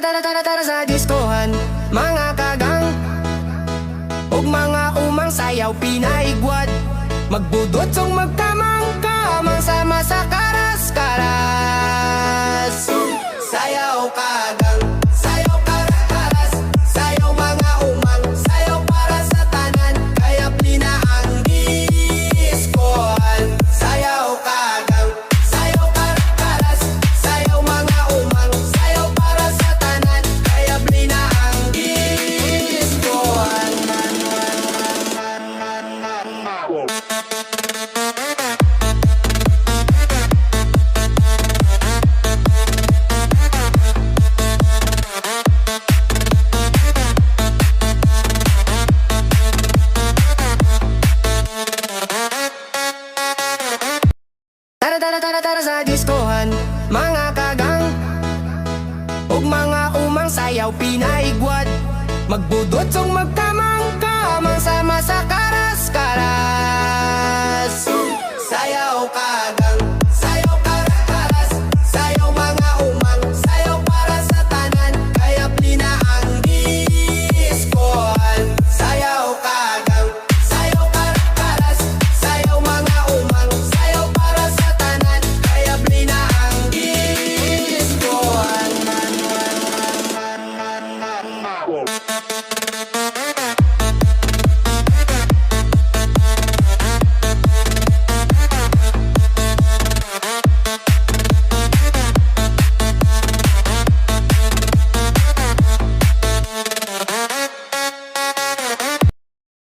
Tara sa diskohan, mga kagang ug mga umang sayaw pinaigwad. Magbudot song magkamang-kamang sama sa karas-karas. Sayaw kagang, sayaw karas-karas, sayaw mga umang, sayaw para sa tanan. Kaya plina ang diskohan. Sayaw kagang, sayaw karas-karas, sayaw mga umang, sayaw para sa tanan. Kaya plina ang diskohan. Tara sa diskohan, mga kagang ug mga umang sayaw pinaigwad. Magbudot song magkamang-kamang sama sa